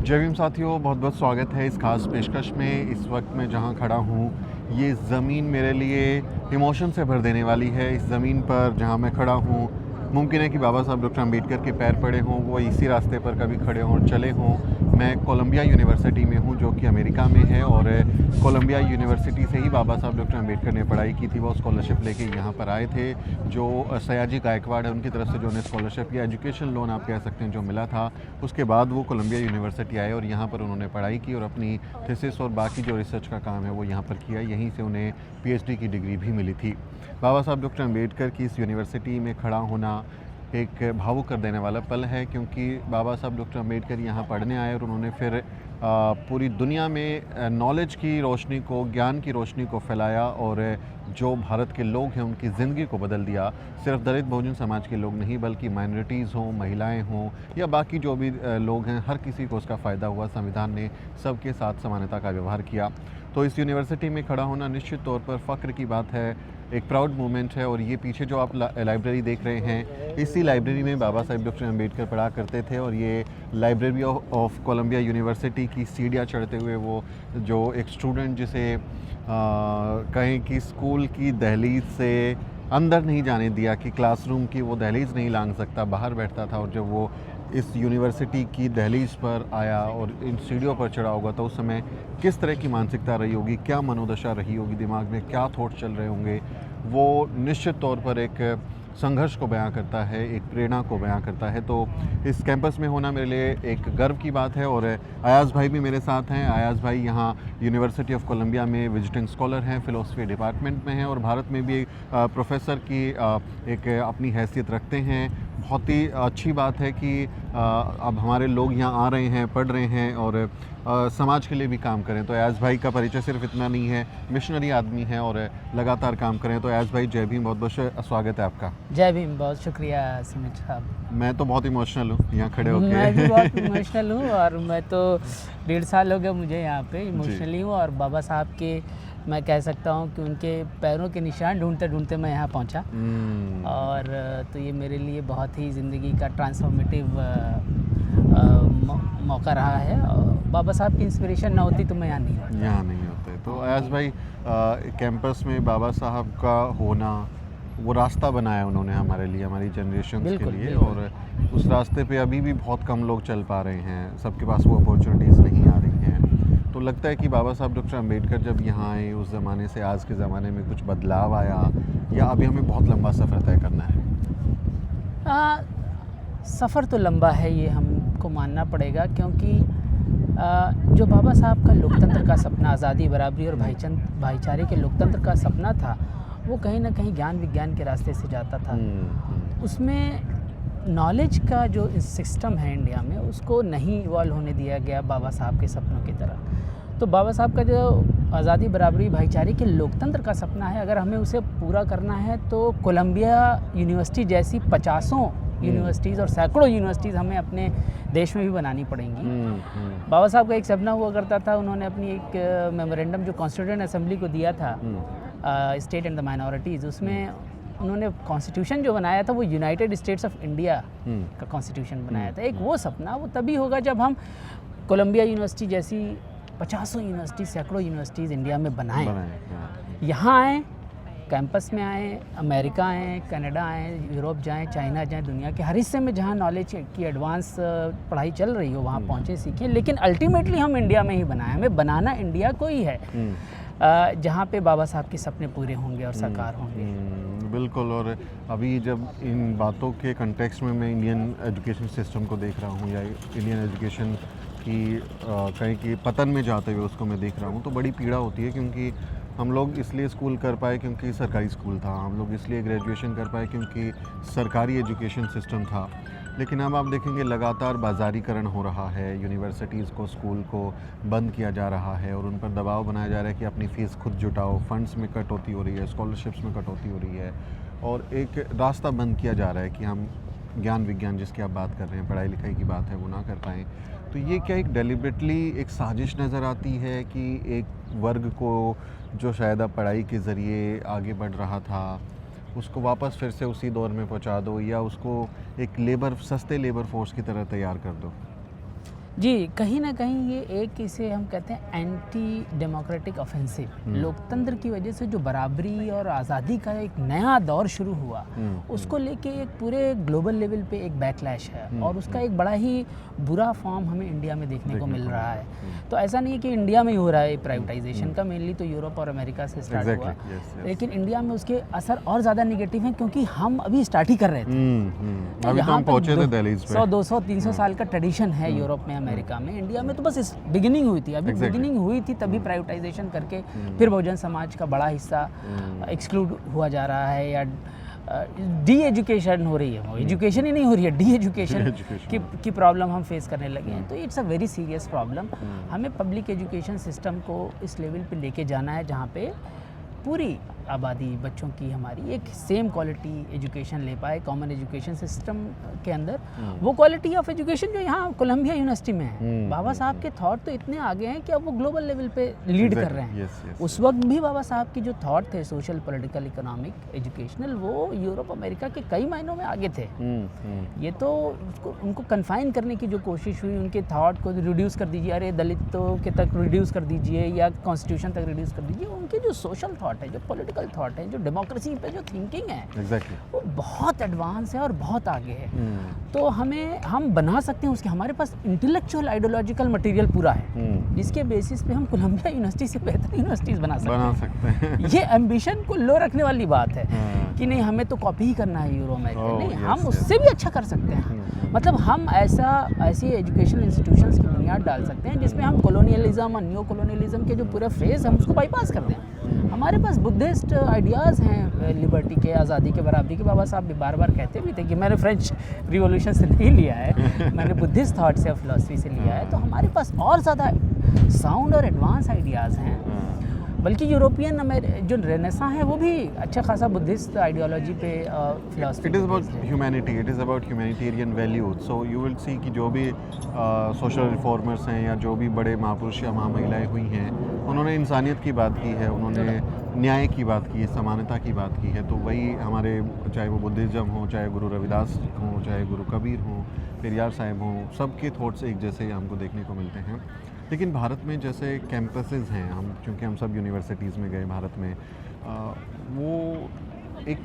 जय भीम साथियों, बहुत बहुत स्वागत है इस खास पेशकश में। इस वक्त मैं जहां खड़ा हूं, ये ज़मीन मेरे लिए इमोशन से भर देने वाली है। इस ज़मीन पर जहां मैं खड़ा हूं, मुमकिन है कि बाबा साहब डॉक्टर अम्बेडकर के पैर पड़े हों, वो इसी रास्ते पर कभी खड़े हों और चले हों। मैं कोलंबिया यूनिवर्सिटी में हूं, जो कि अमेरिका में है, और कोलंबिया यूनिवर्सिटी से ही बाबा साहब डॉक्टर अम्बेडकर ने पढ़ाई की थी। वो स्कॉलरशिप लेके यहाँ पर आए थे। जो सयाजी गायकवाड़ है, उनकी तरफ से जो उन्हें स्कॉलरशिप या एजुकेशन लोन आप कह सकते हैं जो मिला था, उसके बाद वो कोलंबिया यूनिवर्सिटी आए और यहाँ पर उन्होंने पढ़ाई की और अपनी थीसिस और बाकी जो रिसर्च का काम है वो यहाँ पर किया। यहीं से उन्हें पीएचडी की डिग्री भी मिली थी। बाबा साहब डॉक्टर अम्बेडकर की इस यूनिवर्सिटी में खड़ा होना एक भावुक कर देने वाला पल है, क्योंकि बाबा साहब डॉक्टर अम्बेडकर यहाँ पढ़ने आए और उन्होंने फिर पूरी दुनिया में नॉलेज की रोशनी को, ज्ञान की रोशनी को फैलाया और जो भारत के लोग हैं उनकी ज़िंदगी को बदल दिया। सिर्फ दलित बहुजन समाज के लोग नहीं, बल्कि माइनॉरिटीज़ हों, महिलाएं हों या बाकी जो भी लोग हैं, हर किसी को उसका फ़ायदा हुआ। संविधान ने सबके साथ समानता का व्यवहार किया। तो इस यूनिवर्सिटी में खड़ा होना निश्चित तौर पर फ़ख्र की बात है, एक प्राउड मोमेंट है। और ये पीछे जो आप लाइब्रेरी देख रहे हैं, इसी लाइब्रेरी में बाबा साहब डॉक्टर अम्बेडकर पढ़ा करते थे। और ये लाइब्रेरी ऑफ कोलंबिया यूनिवर्सिटी की सीढ़ियाँ चढ़ते हुए वो जो एक स्टूडेंट जिसे कहें कि स्कूल की दहलीज से अंदर नहीं जाने दिया, कि क्लासरूम की वो दहलीज नहीं लांघ सकता, बाहर बैठता था, और जब वो इस यूनिवर्सिटी की दहलीज पर आया और इन सीढ़ियों पर चढ़ा होगा तो उस समय किस तरह की मानसिकता रही होगी, क्या मनोदशा रही होगी, दिमाग में क्या थॉट चल रहे होंगे, वो निश्चित तौर पर एक संघर्ष को बयां करता है, एक प्रेरणा को बयां करता है। तो इस कैंपस में होना मेरे लिए एक गर्व की बात है। और अयाज़ भाई भी मेरे साथ हैं। अयाज़ भाई यहाँ यूनिवर्सिटी ऑफ कोलंबिया में विजिटिंग स्कॉलर हैं, फ़िलोसफी डिपार्टमेंट में हैं और भारत में भी प्रोफेसर की एक अपनी हैसियत रखते हैं। बहुत ही अच्छी बात है कि अब हमारे लोग यहाँ आ रहे हैं, पढ़ रहे हैं और समाज के लिए भी काम करें। तो अयाज़ भाई का परिचय सिर्फ इतना नहीं है, मिशनरी आदमी है और लगातार काम करें। तो अयाज़ भाई, जय भीम, बहुत बहुत स्वागत है आपका। जय भीम, बहुत शुक्रिया सुमित साहब। मैं तो बहुत इमोशनल हूँ यहाँ खड़े होकर। मैं भी बहुत इमोशनल हूँ और मैं तो 1.5 साल हो गए मुझे यहाँ पे इमोशनली हूँ। और बाबा साहब के मैं कह सकता हूँ कि उनके पैरों के निशान ढूंढते ढूंढते मैं यहाँ पहुँचा। और तो ये मेरे लिए बहुत ही ज़िंदगी का ट्रांसफॉर्मेटिव मौका रहा है। और बाबा साहब की इंस्पिरेशन ना होती तो मैं यहाँ नहीं होते। तो अयाज़ भाई, कैंपस में बाबा साहब का होना, वो रास्ता बनाया उन्होंने हमारे लिए, हमारी जनरेशन के लिए। और उस रास्ते पे अभी भी बहुत कम लोग चल पा रहे हैं, सबके पास वो अपॉर्चुनिटीज़ नहीं आ रही हैं। तो लगता है कि बाबा साहब डॉक्टर अम्बेडकर जब यहाँ आए, उस ज़माने से आज के ज़माने में कुछ बदलाव आया, या अभी हमें बहुत लंबा सफ़र तय करना है? सफ़र तो लंबा है, ये हमको मानना पड़ेगा, क्योंकि जो बाबा साहब का लोकतंत्र का सपना, आज़ादी, बराबरी और भाईचारे के लोकतंत्र का सपना था, वो कहीं ना कहीं ज्ञान विज्ञान के रास्ते से जाता था। उसमें नॉलेज का जो सिस्टम है इंडिया में, उसको नहीं इवॉल्व होने दिया गया बाबा साहब के सपनों की तरह। तो बाबा साहब का जो आज़ादी, बराबरी, भाईचारे के लोकतंत्र का सपना है, अगर हमें उसे पूरा करना है तो कोलंबिया यूनिवर्सिटी जैसी 50 यूनिवर्सिटीज़ और सैकड़ों यूनिवर्सिटीज़ हमें अपने देश में भी बनानी पड़ेंगी। बाबा साहब का एक सपना हुआ करता था, उन्होंने अपनी एक मेमोरेंडम जो कॉन्स्टिट्यूएंट असेंबली को दिया था, स्टेट एंड द माइनॉरिटीज़, उसमें उन्होंने कॉन्स्टिट्यूशन जो बनाया था वो यूनाइटेड स्टेट्स ऑफ इंडिया का कॉन्स्टिट्यूशन बनाया था। एक वो सपना, वो तभी होगा जब हम कोलंबिया यूनिवर्सिटी जैसी 50 यूनिवर्सिटी, सैकड़ों यूनिवर्सिटीज़ इंडिया में बनाएं। यहाँ आएँ, कैंपस में आएँ, अमेरिका आएँ, कनाडा आएँ, यूरोप जाएँ, चाइना जाएँ, दुनिया के हर हिस्से में जहाँ नॉलेज की एडवांस पढ़ाई चल रही हो वहाँ पहुँचें, सीखें। लेकिन अल्टीमेटली हम इंडिया में ही बनाएं। हमें बनाना इंडिया को ही है, जहाँ पे बाबा साहब के सपने पूरे होंगे और साकार होंगे। बिल्कुल। और अभी जब इन बातों के कंटेक्स्ट में मैं इंडियन एजुकेशन सिस्टम को देख रहा हूँ, या इंडियन एजुकेशन की कहीं कि पतन में जाते हुए उसको मैं देख रहा हूँ, तो बड़ी पीड़ा होती है। क्योंकि हम लोग इसलिए स्कूल कर पाए क्योंकि सरकारी स्कूल था, हम लोग इसलिए ग्रेजुएशन कर पाए क्योंकि सरकारी एजुकेशन सिस्टम था। लेकिन अब आप देखेंगे लगातार बाज़ारीकरण हो रहा है, यूनिवर्सिटीज़ को, स्कूल को बंद किया जा रहा है और उन पर दबाव बनाया जा रहा है कि अपनी फ़ीस खुद जुटाओ, फंड्स में कटौती हो रही है, स्कॉलरशिप्स में कटौती हो रही है, और एक रास्ता बंद किया जा रहा है कि हम ज्ञान विज्ञान जिसकी आप बात कर रहे हैं, पढ़ाई लिखाई की बात है, वो ना कर पाएँ। तो ये क्या एक डेलिबरेटली एक साजिश नज़र आती है कि एक वर्ग को जो शायद आप पढ़ाई के ज़रिए आगे बढ़ रहा था, उसको वापस फिर से उसी दौर में पहुंचा दो, या उसको एक सस्ते लेबर फोर्स की तरह तैयार कर दो? जी, कहीं न कहीं ये एक इसे हम कहते हैं एंटी डेमोक्रेटिक ऑफेंसिव। लोकतंत्र की वजह से जो बराबरी और आज़ादी का एक नया दौर शुरू हुआ, उसको लेके एक पूरे ग्लोबल लेवल पे एक बैकलैश है और उसका एक बड़ा ही बुरा फॉर्म हमें इंडिया में देखने को मिल रहा है। तो ऐसा नहीं है कि इंडिया में ही हो रहा है प्राइवेटाइजेशन का, मेनली तो यूरोप और अमेरिका से स्टार्ट हुआ। लेकिन इंडिया में उसके असर और ज़्यादा नेगेटिव हैं क्योंकि हम अभी स्टार्ट ही कर रहे थे। अभी तो हम पहुंचे थे दिल्ली पे। 100, 200, 300 साल का ट्रेडिशन है यूरोप में, अमेरिका में। इंडिया में तो बस इस बिगिनिंग हुई थी, अभी बिगिनिंग हुई थी तभी प्राइवेटाइजेशन करके फिर बहुजन समाज का बड़ा हिस्सा एक्सक्लूड हुआ जा रहा है या डी एजुकेशन हो रही है। वो एजुकेशन ही नहीं हो रही है, डी एजुकेशन की प्रॉब्लम हम फेस करने लगे हैं। तो it's a very serious problem. हमें पब्लिक एजुकेशन सिस्टम को इस लेवल पे लेके जाना है जहाँ पे पूरी आबादी बच्चों की हमारी एक सेम क्वालिटी एजुकेशन ले पाए। कॉमन एजुकेशन सिस्टम के अंदर वो क्वालिटी ऑफ एजुकेशन जो यहाँ कोलंबिया यूनिवर्सिटी में है। बाबा साहब के थॉट तो इतने आगे हैं कि अब वो ग्लोबल लेवल पे लीड कर रहे हैं। उस वक्त भी बाबा साहब की जो थॉट थे सोशल, पॉलिटिकल, इकोनॉमिक, एजुकेशनल, वो यूरोप अमेरिका के कई मायनों में आगे थे। ये तो उनको कन्फाइन करने की जो कोशिश हुई, उनके थॉट को रिड्यूस कर दीजिए, अरे दलितों के तक रिड्यूस कर दीजिए या कॉन्स्टिट्यूशन तक रिड्यूस कर दीजिए। उनके जो सोशल थॉट है, जो पॉलिटिकल थॉट है, जो डेमोक्रेसी पे जो थिंकिंग है, वो बहुत एडवांस है और बहुत आगे है। तो हम बना सकते हैं उसके, हमारे पास इंटेलेक्चुअल आइडियोलॉजिकल मटेरियल पूरा है जिसके बेसिस पे हम कोलंबिया यूनिवर्सिटी से बेहतर यूनिवर्सिटीज बना सकते हैं। ये एम्बिशन को लो रखने वाली बात है कि नहीं हमें तो कॉपी ही करना है यूरो अमेरिका, नहीं हम उससे भी अच्छा कर सकते हैं। मतलब हम ऐसी एजुकेशनल इंस्टीट्यूशंस की बुनियाद डाल सकते हैं जिसमें हम कॉलोनियलिज्म और न्यू कॉलोनियलिज्म के जो पूरे फेज हम उसको बाईपास कर दें। हमारे पास बुद्धिस्ट आइडियाज़ हैं लिबर्टी के, आज़ादी के, बराबरी के। बाबा साहब भी बार बार कहते भी थे कि मैंने फ्रेंच रिवॉल्यूशन से नहीं लिया है, मैंने बुद्धिस्ट थॉट से और फिलॉसफी से लिया है। तो हमारे पास और ज़्यादा साउंड और एडवांस आइडियाज़ हैं। बल्कि यूरोपियन जो रेनेसां है वो भी अच्छा खासा बुद्धिस्ट आइडियोलॉजी पे philosophy. It is about humanity, it is about humanitarian values. So you will see कि जो भी सोशल रिफॉर्मर्स हैं या जो भी बड़े महापुरुष या महामहिलाएं हुई हैं, उन्होंने इंसानियत की बात की है, उन्होंने न्याय की बात की है, समानता की बात की है। तो वही हमारे, चाहे वो बुद्धिज़्म हो, चाहे गुरु रविदास हो, चाहे गुरु कबीर हो, पेरियार साहब हो, सबके थॉट्स एक जैसे हमको देखने को मिलते हैं। लेकिन भारत में जैसे कैंपसेस हैं, हम चूँकि हम सब यूनिवर्सिटीज़ में गए भारत में, वो एक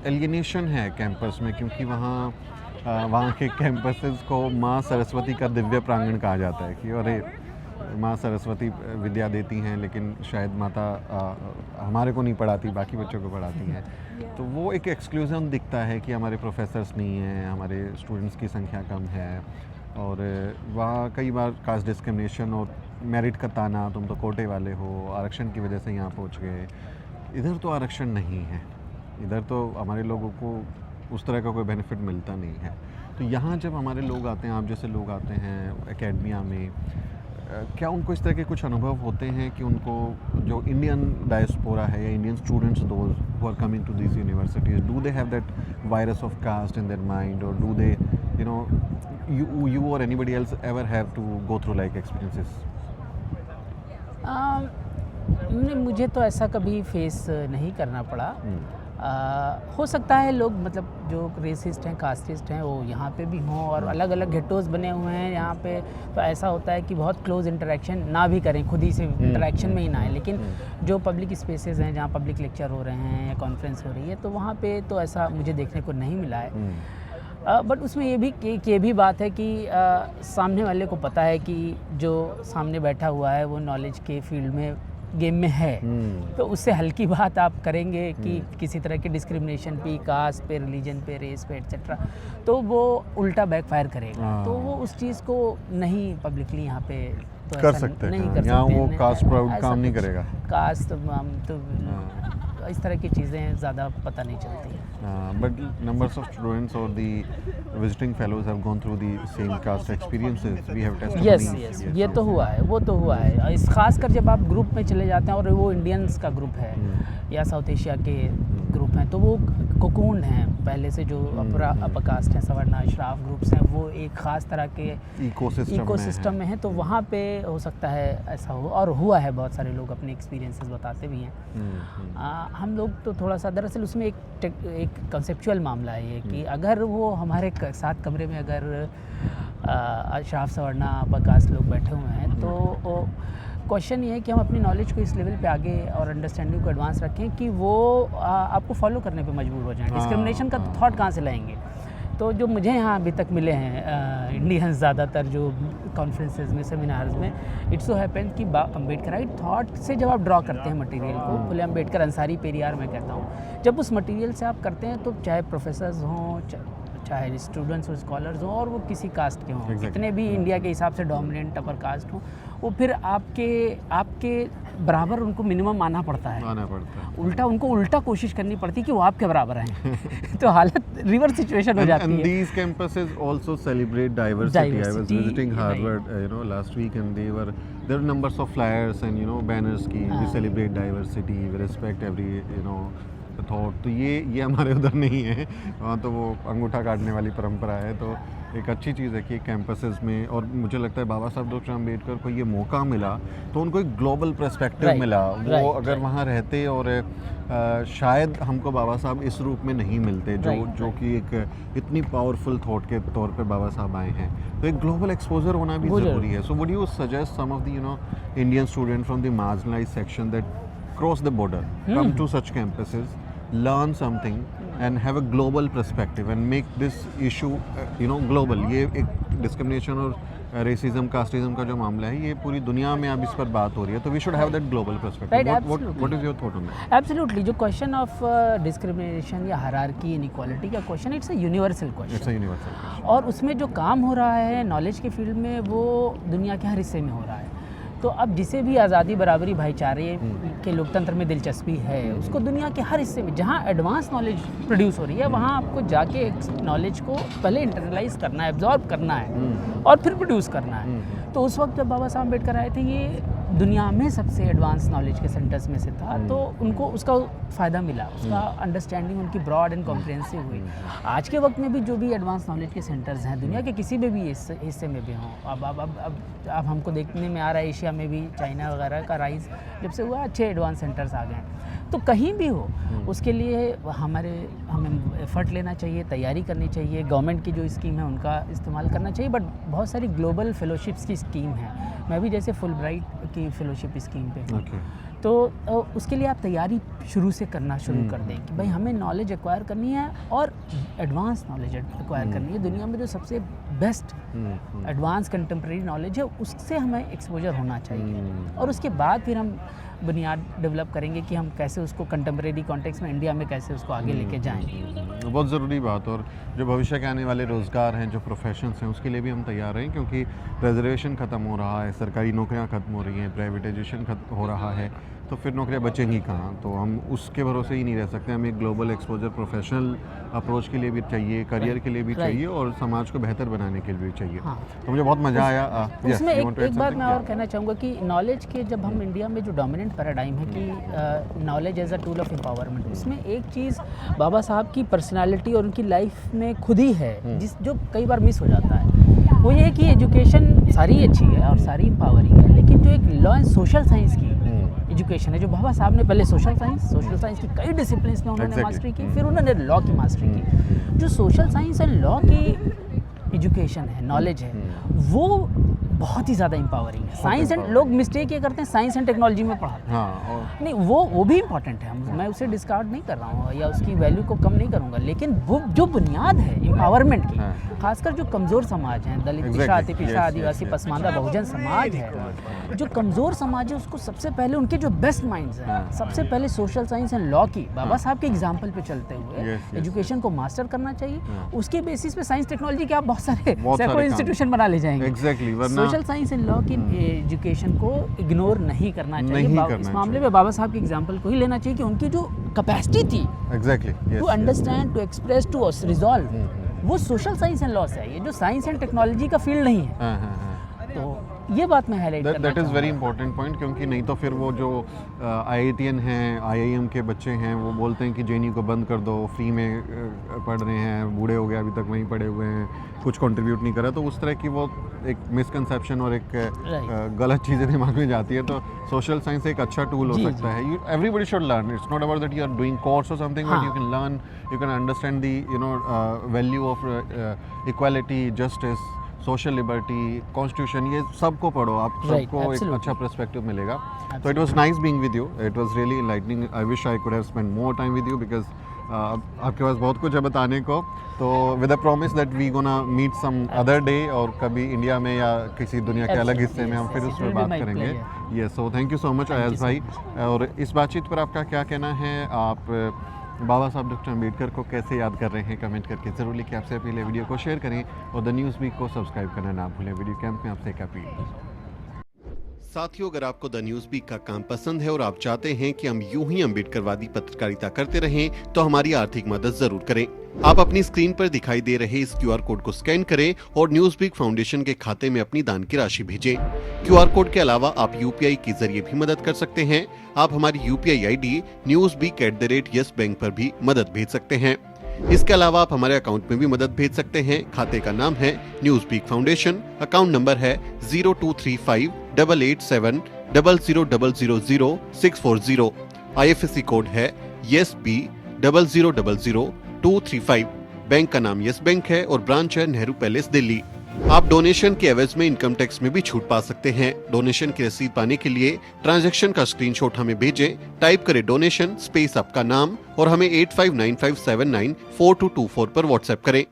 एलियनेशन है कैंपस में, क्योंकि वहाँ के कैंपसेस को माँ सरस्वती का दिव्य प्रांगण कहा जाता है कि अरे माँ सरस्वती विद्या देती हैं लेकिन शायद माता हमारे को नहीं पढ़ाती, बाकी बच्चों को पढ़ाती हैं। तो वो एक एक्सक्लूजन दिखता है कि हमारे प्रोफेसर्स नहीं हैं, हमारे स्टूडेंट्स की संख्या कम है। और वहाँ कई बार कास्ट डिस्क्रिमिनेशन और मेरिट का ताना, तुम तो कोटे वाले हो, आरक्षण की वजह से यहाँ पहुँच गए। इधर तो आरक्षण नहीं है, इधर तो हमारे लोगों को उस तरह का कोई बेनिफिट मिलता नहीं है। तो यहाँ जब हमारे लोग आते हैं, आप जैसे लोग आते हैं एकेडमिया में, क्या उनको इस तरह के कुछ अनुभव होते हैं कि उनको जो इंडियन डायस्पोरा है या Indian students those who are coming to this universities, do they have that virus of caste in their mind, और do they you know you or anybody else ever have to go through like experiences? मुझे तो ऐसा कभी face नहीं करना पड़ा। हो सकता है लोग, मतलब जो रेसिस्ट हैं, कास्टिस्ट हैं, वो यहाँ पे भी हों और अलग अलग गेटोज़ बने हुए हैं यहाँ पे। तो ऐसा होता है कि बहुत क्लोज इंटरेक्शन ना भी करें, खुद ही से इंटरेक्शन में ही ना आए। लेकिन जो पब्लिक स्पेसेस हैं जहाँ पब्लिक लेक्चर हो रहे हैं या कॉन्फ्रेंस हो रही है, तो वहाँ पे तो ऐसा मुझे देखने को नहीं मिला है। बट उसमें ये भी बात है कि सामने वाले को पता है कि जो सामने बैठा हुआ है वो नॉलेज के फील्ड में, गेम में है। तो उससे हल्की बात आप करेंगे कि किसी तरह की डिस्क्रिमिनेशन पे, कास्ट पे, रिलीजन पे, रेस पे एट्सेट्रा, तो वो उल्टा बैकफायर करेगा। तो वो उस चीज़ को नहीं पब्लिकली यहाँ पे तो कर सकते नहीं हैं। कर यहाँ सकते, वो कास्ट प्राउड काम नहीं करेगा। कास्ट तो इस तरह की चीज़ें ज़्यादा पता नहीं चलती हैं। But numbers of students or the visiting fellows have gone through the same caste experiences. We have testimonies. Yes, ये तो हुआ है, वो तो हुआ है। इस खासकर जब आप ग्रुप में चले जाते हैं और वो इंडियंस का ग्रुप है या साउथ एशिया के ग्रुप हैं, तो वो कोकून हैं पहले से, जो अपर कास्ट हैं, सवर्ण, अशराफ ग्रुप्स हैं, वो एक ख़ास तरह के इकोसिस्टम में हैं। तो वहाँ पे हो सकता है ऐसा हो, और हुआ है। बहुत सारे लोग अपने एक्सपीरियंसेस बताते भी हैं। हम लोग तो थोड़ा सा, दरअसल उसमें एक कंसेप्चुअल मामला है ये कि अगर वो हमारे साथ कमरे में अगर अशराफ सवर्णा अपर कास्ट लोग बैठे हुए हैं, तो क्वेश्चन ये है कि हम अपनी नॉलेज को इस लेवल पे आगे और अंडरस्टैंडिंग को एडवांस रखें कि वो आपको फॉलो करने पे मजबूर हो जाएं। डिस्क्रिमिनेशन का थॉट कहाँ से लाएंगे? तो जो मुझे यहाँ अभी तक मिले हैं इंडियंस ज़्यादातर जो कॉन्फ्रेंसेस में, सेमिनार्स में, इट्स सो हैपन कि अम्बेडकराइट थॉट से जब आप ड्रॉ करते हैं मटेरियल को, फुले अम्बेडकर अंसारी पेरियार मैं कहता हूँ, जब उस मटेरियल से आप करते हैं तो चाहे प्रोफेसर्स हों, चाहे स्टूडेंट्स और स्कॉलर्स हों, और वो किसी कास्ट के हों, जितने भी इंडिया के हिसाब से डोमिनेंट अपर कास्ट हों, वो फिर आपके बराबर उनको मिनिमम आना पड़ता है, उल्टा उनको उल्टा कोशिश करनी पड़ती है कि वो आपके बराबर हैं। तो हालत रिवर्स सिचुएशन हो जाती है। And these campuses also celebrate diversity. I was visiting Harvard, last week, and there are numbers of flyers and banners की we celebrate diversity, we respect every thought. तो ये हमारे उधर नहीं है, वहाँ तो वो अंगूठा काटने वाली परंपरा है। तो एक अच्छी चीज़ है कि कैंपसेस में, और मुझे लगता है बाबा साहब डॉक्टर अम्बेडकर को ये मौका मिला तो उनको एक ग्लोबल पर्सपेक्टिव मिला। वो अगर वहाँ रहते, और शायद हमको बाबा साहब इस रूप में नहीं मिलते जो कि एक इतनी पावरफुल थॉट के तौर पे बाबा साहब आए हैं। तो एक ग्लोबल एक्सपोजर होना भी ज़रूरी है। So would you suggest some of the Indian student from the marginalized section that cross the border, come to such campuses, learn something and have a global perspective and make this issue global? ये एक discrimination और racism, casteism का जो मामला है, ये पूरी दुनिया में अब इस पर बात हो रही है, तो we should have that global perspective. What is your thought on that? Absolutely. जो क्वेश्चन ऑफ डिस्क्रिमिनेशन या हायरार्की, इनइक्वालिटी का question, it's a universal question, और उसमें जो काम हो रहा है नॉलेज के फील्ड में, वो दुनिया के हर हिस्से में हो रहा है। तो अब जिसे भी आज़ादी, बराबरी, भाईचारे के लोकतंत्र में दिलचस्पी है, उसको दुनिया के हर हिस्से में जहाँ एडवांस नॉलेज प्रोड्यूस हो रही है, वहाँ आपको जाके नॉलेज को पहले इंटरनलाइज करना है, एब्जॉर्ब करना है, और फिर प्रोड्यूस करना है। तो उस वक्त जब बाबा साहब अम्बेडकर आए थे, ये दुनिया में सबसे एडवांस नॉलेज के सेंटर्स में से था, तो उनको उसका फ़ायदा मिला, उसका अंडरस्टैंडिंग उनकी ब्रॉड एंड कॉम्प्रिहेंसिव हुई। आज के वक्त में भी जो भी एडवांस नॉलेज के सेंटर्स हैं दुनिया के किसी भी हिस्से में भी हों, अब हमको देखने में आ रहा है एशिया में भी चाइना वगैरह का राइज जब से हुआ, अच्छे एडवांस सेंटर्स आ गए हैं। तो कहीं भी हो, उसके लिए हमें एफर्ट लेना चाहिए, तैयारी करनी चाहिए, गवर्नमेंट की जो स्कीम है उनका इस्तेमाल करना चाहिए, बट बहुत सारी ग्लोबल फेलोशिप्स की स्कीम है। मैं भी जैसे फुलब्राइट की फेलोशिप स्कीम पे हूँ, तो उसके लिए आप तैयारी शुरू से करना शुरू कर दें कि भाई हमें नॉलेज एक्वायर करनी है, और एडवांस नॉलेज एक्वायर करनी है। दुनिया में जो सबसे बेस्ट एडवांस कंटेम्प्रेरी नॉलेज है, उससे हमें एक्सपोजर होना चाहिए, और उसके बाद फिर हम बुनियाद डेवलप करेंगे कि हम कैसे उसको कंटेम्प्रेरी कॉन्टेक्स्ट में इंडिया में कैसे उसको आगे लेके जाएं। बहुत ज़रूरी बात। और जो भविष्य के आने वाले रोज़गार हैं, जो प्रोफेशंस हैं, उसके लिए भी हम तैयार हैं, क्योंकि रिजर्वेशन ख़त्म हो रहा है, सरकारी नौकरियां ख़त्म हो रही हैं, प्राइवेटाइजेशन हो रहा है, तो फिर नौकरियां बचेंगी कहाँ? तो हम उसके भरोसे ही नहीं रह सकते। हमें ग्लोबल एक्सपोजर, प्रोफेशनल अप्रोच के लिए भी चाहिए, करियर के लिए भी चाहिए, और समाज को बेहतर बनाने के लिए भी चाहिए। तो मुझे बहुत मज़ा आया। उसमें एक बात मैं और कहना चाहूँगा कि नॉलेज के, जब हम इंडिया में जो डोमिनेंट पैराडाइम है कि knowledge as a tool of empowerment, उसमें एक चीज़ बाबा साहब की पर्सनालिटी और उनकी लाइफ में खुद ही है, जो कई बार मिस हो जाता है। वो ये है कि एजुकेशन सारी अच्छी है और सारी एम्पावरिंग है, लेकिन जो एक लॉ एंड सोशल साइंस की एजुकेशन है, जो बाबा साहब ने पहले सोशल साइंस की कई डिसिप्लिन्स में उन्होंने मास्टरी की, फिर उन्होंने लॉ की मास्टरी की। जो सोशल साइंस एंड लॉ की एजुकेशन है, नॉलेज है, वो बहुत ही ज़्यादा एम्पावरिंग है। साइंस एंड, लोग मिस्टेक ये करते हैं साइंस एंड टेक्नोलॉजी में पढ़ाते हैं, नहीं, वो भी इम्पॉर्टेंट है, मैं उसे डिस्कार्ड नहीं कर रहा हूँ या उसकी वैल्यू को कम नहीं करूँगा, लेकिन वो जो बुनियाद है एम्पावरमेंट की, खासकर जो कमज़ोर समाज हैं, दलित, पिछड़ा, अति पिछड़ा, आदिवासी, पसमानदा, बहुजन समाज है, जो कमज़ोर समाज है, उसको सबसे पहले उनके जो बेस्ट माइंड्स हैं, सबसे पहले सोशल साइंस एंड लॉ की बाबा साहब के एग्जाम्पल पे चलते हुए एजुकेशन को मास्टर करना चाहिए। उसके बेसिस पे साइंस टेक्नोलॉजी के आप बहुत सारे इंस्टीट्यूशन बना ले जाएंगे। सोशल साइंस एंड लॉ की एजुकेशन को इग्नोर नहीं करना चाहिए। इस मामले में बाबा साहब के एग्जाम्पल को ही लेना चाहिए कि उनकी जो कैपेसिटी थी to understand, to express, to resolve, वो सोशल साइंस एंड लॉ से है, ये जो साइंस एंड टेक्नोलॉजी का फील्ड नहीं है। तो ये बात मैं हाईलाइट करना that is very important point, क्योंकि नहीं तो फिर वो जो IITian हैं, IIM के बच्चे हैं, वो बोलते हैं कि JNU को बंद कर दो, फ्री में पढ़ रहे हैं, बूढ़े हो गए अभी तक वहीं पढ़े हुए हैं, कुछ कंट्रीब्यूट नहीं करा। तो उस तरह की वो एक मिसकंसेप्शन और एक गलत चीज़ें दिमाग में जाती है। तो सोशल साइंस एक अच्छा टूल हो सकता है। Everybody should learn, it's not about that you are doing course और something, but you can learn, you can understand the value of equality, justice, social liberty, constitution, ये सबको पढ़ो, आप Right, सबको एक absolutely. अच्छा पर्सपेक्टिव मिलेगा. So it was nice being with you. It was really enlightening. I wish I could have spent more time with you because आपके पास बहुत कुछ है बताने को. तो with a promise that we gonna meet some other day और कभी India में या किसी दुनिया के अलग हिस्से में हम फिर उस पर बात करेंगे. Yes, so thank you so much Ayaz भाई. और इस बातचीत पर आपका क्या कहना है? आप बाबा साहब डॉक्टर अम्बेडकर को कैसे याद कर रहे हैं? कमेंट करके ज़रूर लिखिए. आपसे अपील है वीडियो को शेयर करें और द न्यूज़ वीक को सब्सक्राइब करना ना भूलें. वीडियो कैंप में आपसे एक अपील. साथियों, अगर आपको द न्यूज़ वीक का काम पसंद है और आप चाहते हैं कि हम यूं ही अम्बेडकरवादी पत्रकारिता करते रहें तो हमारी आर्थिक मदद जरूर करें. आप अपनी स्क्रीन पर दिखाई दे रहे इस QR कोड को स्कैन करें और न्यूज़ वीक फाउंडेशन के खाते में अपनी दान की राशि भेजें. QR कोड के अलावा आप UPI के जरिए भी मदद कर सकते हैं. आप हमारी UPI ID newsweek@YesBank पर भी मदद भेज सकते हैं. इसके अलावा आप हमारे अकाउंट में भी मदद भेज सकते हैं. खाते का नाम है news week foundation. Account number है 02358800000640. IFSC कोड है YesB000235. बैंक का नाम यस बैंक है और ब्रांच है नेहरू पैलेस, दिल्ली. आप डोनेशन के एवज में इनकम टैक्स में भी छूट पा सकते हैं. डोनेशन की रसीद पाने के लिए ट्रांजैक्शन का स्क्रीनशॉट हमें भेजें. टाइप करें डोनेशन स्पेस आपका नाम और हमें 8595794224 पर व्हाट्सएप करें.